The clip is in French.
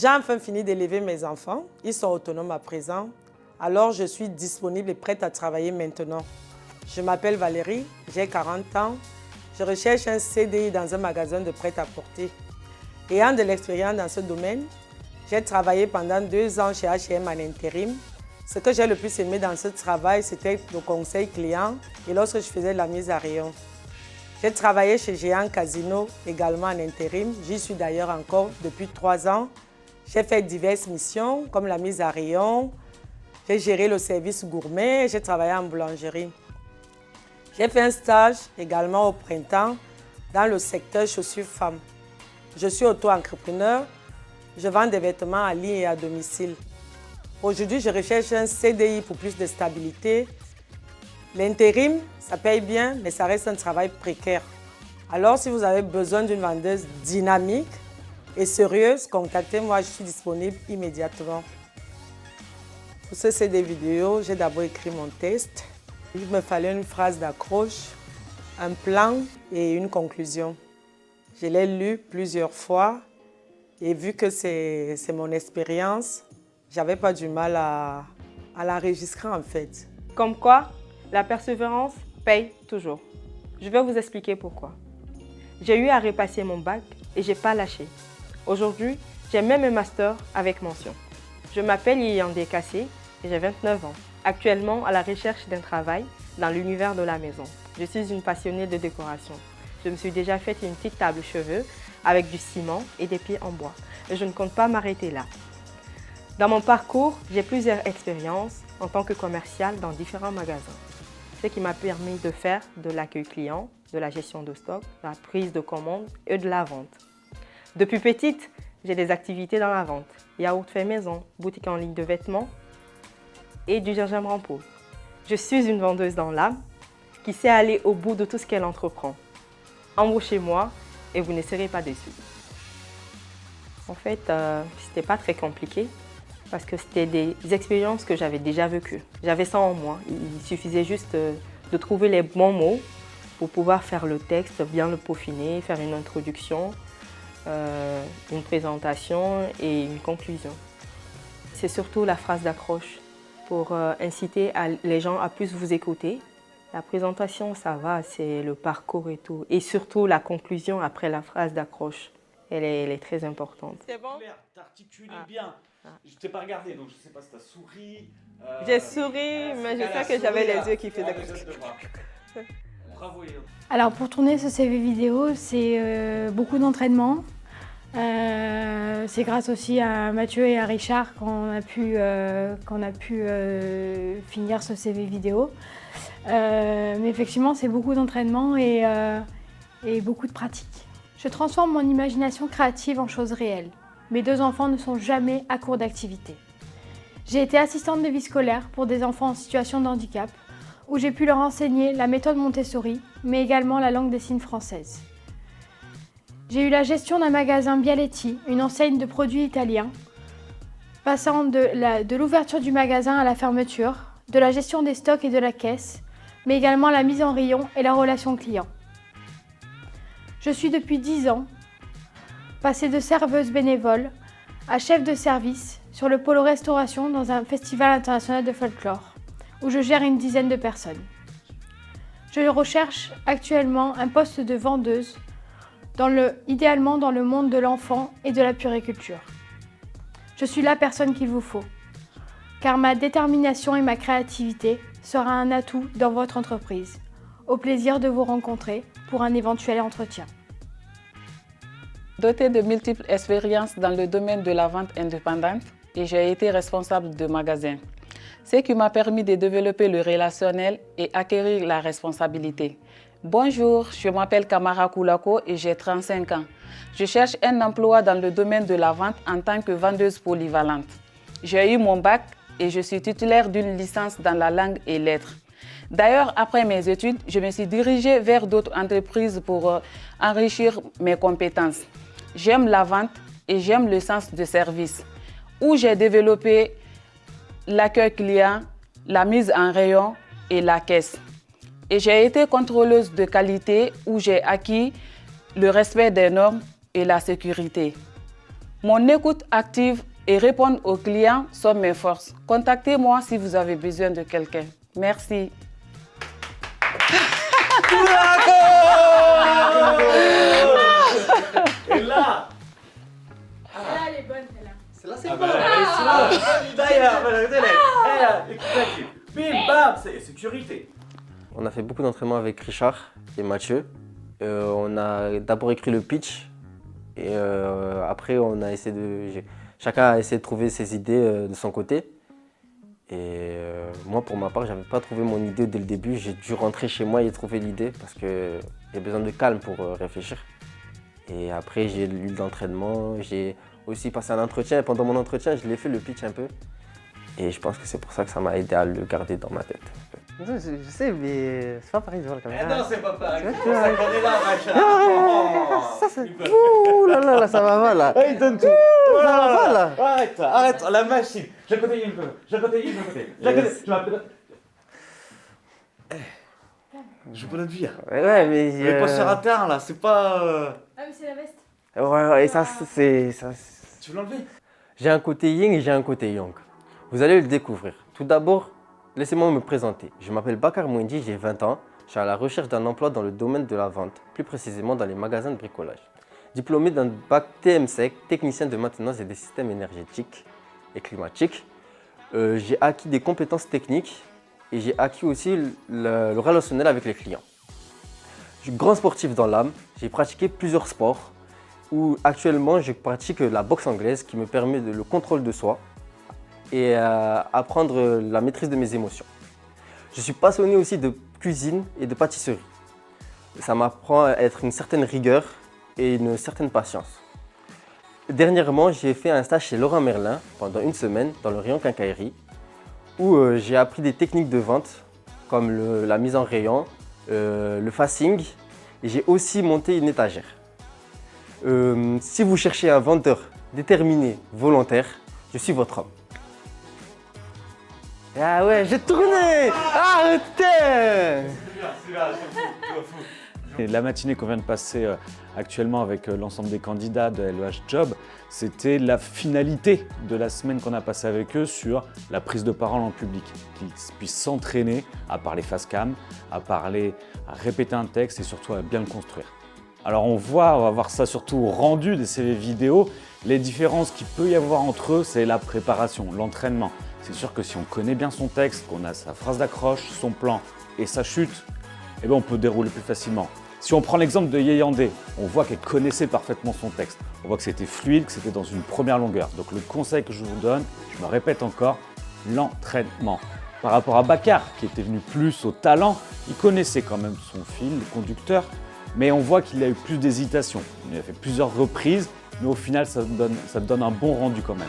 J'ai enfin fini d'élever mes enfants. Ils sont autonomes à présent. Alors, je suis disponible et prête à travailler maintenant. Je m'appelle Valérie, j'ai 40 ans. Je recherche un CDI dans un magasin de prêt-à-porter. Ayant de l'expérience dans ce domaine, j'ai travaillé pendant 2 ans chez H&M en intérim. Ce que j'ai le plus aimé dans ce travail, c'était le conseil client et lorsque je faisais la mise à rayon. J'ai travaillé chez Géant Casino également en intérim. J'y suis d'ailleurs encore depuis 3 ans. J'ai fait diverses missions comme la mise à rayon. J'ai géré le service gourmet. J'ai travaillé en boulangerie. J'ai fait un stage également au printemps dans le secteur chaussures femmes. Je suis auto-entrepreneur. Je vends des vêtements en ligne et à domicile. Aujourd'hui, je recherche un CDI pour plus de stabilité. L'intérim, ça paye bien, mais ça reste un travail précaire. Alors, si vous avez besoin d'une vendeuse dynamique et sérieuse, contactez-moi, je suis disponible immédiatement. Pour ce CD vidéo, j'ai d'abord écrit mon test. Il me fallait une phrase d'accroche, un plan et une conclusion. Je l'ai lu plusieurs fois et vu que c'est mon expérience, j'avais pas du mal à l'enregistrer en fait. Comme quoi, la persévérance paye toujours. Je vais vous expliquer pourquoi. J'ai eu à repasser mon bac et j'ai pas lâché. Aujourd'hui, j'ai même un master avec mention. Je m'appelle Yiyande Kassé et j'ai 29 ans. Actuellement à la recherche d'un travail dans l'univers de la maison. Je suis une passionnée de décoration. Je me suis déjà fait une petite table cheveux avec du ciment et des pieds en bois. Et je ne compte pas m'arrêter là. Dans mon parcours, j'ai plusieurs expériences en tant que commercial dans différents magasins. Ce qui m'a permis de faire de l'accueil client, de la gestion de stock, de la prise de commande et de la vente. Depuis petite, j'ai des activités dans la vente. Yaourt fait maison, boutique en ligne de vêtements et du gingembre en poudre. Je suis une vendeuse dans l'âme qui sait aller au bout de tout ce qu'elle entreprend. Embauchez-moi et vous ne serez pas déçus. En fait, c'était pas très compliqué parce que c'était des expériences que j'avais déjà vécues. J'avais ça en moi. Il suffisait juste de trouver les bons mots pour pouvoir faire le texte, bien le peaufiner, faire une introduction, une présentation et une conclusion. C'est surtout la phrase d'accroche pour inciter les gens à plus vous écouter. La présentation, ça va, c'est le parcours et tout. Et surtout la conclusion après la phrase d'accroche, elle est très importante. C'est bon? T'articules bien. Je t'ai pas regardé, donc je sais pas si t'as souri. J'ai souri, mais je sais que j'avais les yeux qui faisaient... Bravo. Alors pour tourner ce CV vidéo, c'est beaucoup d'entraînement. C'est grâce aussi à Mathieu et à Richard qu'on a pu finir ce CV vidéo. Mais effectivement, c'est beaucoup d'entraînement et beaucoup de pratique. Je transforme mon imagination créative en choses réelles. Mes 2 enfants ne sont jamais à court d'activité. J'ai été assistante de vie scolaire pour des enfants en situation de handicap, où j'ai pu leur enseigner la méthode Montessori, mais également la langue des signes française. J'ai eu la gestion d'un magasin Bialetti, une enseigne de produits italiens, passant de l'ouverture du magasin à la fermeture, de la gestion des stocks et de la caisse, mais également la mise en rayon et la relation client. Je suis depuis 10 ans passée de serveuse bénévole à chef de service sur le pôle restauration dans un festival international de folklore, où je gère une dizaine de personnes. Je recherche actuellement un poste de vendeuse, idéalement dans le monde de l'enfant et de la puériculture. Je suis la personne qu'il vous faut, car ma détermination et ma créativité sera un atout dans votre entreprise. Au plaisir de vous rencontrer pour un éventuel entretien. Dotée de multiples expériences dans le domaine de la vente indépendante, et j'ai été responsable de magasin, ce qui m'a permis de développer le relationnel et acquérir la responsabilité. Bonjour, je m'appelle Kamara Koulako et j'ai 35 ans. Je cherche un emploi dans le domaine de la vente en tant que vendeuse polyvalente. J'ai eu mon bac et je suis titulaire d'une licence dans la langue et lettres. D'ailleurs, après mes études, je me suis dirigée vers d'autres entreprises pour enrichir mes compétences. J'aime la vente et j'aime le sens de service, où j'ai développé l'accueil client, la mise en rayon et la caisse. Et j'ai été contrôleuse de qualité où j'ai acquis le respect des normes et la sécurité. Mon écoute active et répondre aux clients sont mes forces. Contactez-moi si vous avez besoin de quelqu'un. Merci. Et là, Elle est bonne, celle-là. Celle-là, c'est ah bon. bim, bam, c'est sécurité. On a fait beaucoup d'entraînements avec Richard et Mathieu. On a d'abord écrit le pitch et après on a essayé chacun a essayé de trouver ses idées de son côté. Et moi pour ma part, j'avais pas trouvé mon idée dès le début. J'ai dû rentrer chez moi et trouver l'idée parce qu'il y a besoin de calme pour réfléchir. Et après j'ai lu l'entraînement, j'ai aussi passé un entretien et pendant mon entretien je l'ai fait le pitch un peu. Et je pense que c'est pour ça que ça m'a aidé à le garder dans ma tête. Je sais, mais c'est pas pareil devant la caméra. Non, c'est pas pareil. C'est C'est vrai pour ça qu'on est là, machin. Ça, c'est... Ouh là là, là, ça va mal, là. Il donne tout. Ça va mal, là. Arrête, la machine. J'ai côté une peu. J'ai côté. Je m'appelle. Je peux la dire. Ouais, mais... Mais pas sur un terrain là, c'est pas. Ah, mais c'est la veste. Ouais, et ça, c'est... Ça, Tu veux l'enlever? J'ai un côté yin et j'ai un côté yang. Vous allez le découvrir. Tout d'abord, laissez-moi me présenter. Je m'appelle Bakar Mouendi, j'ai 20 ans. Je suis à la recherche d'un emploi dans le domaine de la vente, plus précisément dans les magasins de bricolage. Diplômé d'un bac TMSEC, technicien de maintenance et des systèmes énergétiques et climatiques. J'ai acquis des compétences techniques et j'ai acquis aussi le relationnel avec les clients. Je suis grand sportif dans l'âme. J'ai pratiqué plusieurs sports où actuellement je pratique la boxe anglaise qui me permet le contrôle de soi et apprendre la maîtrise de mes émotions. Je suis passionné aussi de cuisine et de pâtisserie. Ça m'apprend à être une certaine rigueur et une certaine patience. Dernièrement, j'ai fait un stage chez Leroy Merlin pendant une semaine dans le rayon quincaillerie où j'ai appris des techniques de vente comme la mise en rayon, le facing et j'ai aussi monté une étagère. Si vous cherchez un vendeur déterminé, volontaire, je suis votre homme. Ah ouais, j'ai tourné. Arrêtez. Et la matinée qu'on vient de passer actuellement avec l'ensemble des candidats de LEH Job, c'était la finalité de la semaine qu'on a passée avec eux sur la prise de parole en public, qu'ils puissent s'entraîner à parler face cam, à répéter un texte et surtout à bien le construire. Alors on va voir ça surtout au rendu des CV vidéo. Les différences qu'il peut y avoir entre eux, c'est la préparation, l'entraînement. C'est sûr que si on connaît bien son texte, qu'on a sa phrase d'accroche, son plan et sa chute, eh bien on peut dérouler plus facilement. Si on prend l'exemple de Yeyandé, on voit qu'elle connaissait parfaitement son texte. On voit que c'était fluide, que c'était dans une première longueur. Donc le conseil que je vous donne, je me répète encore, l'entraînement. Par rapport à Bakar, qui était venu plus au talent, il connaissait quand même son fil, le conducteur, mais on voit qu'il a eu plus d'hésitation. Il a fait plusieurs reprises, mais au final, ça donne un bon rendu quand même.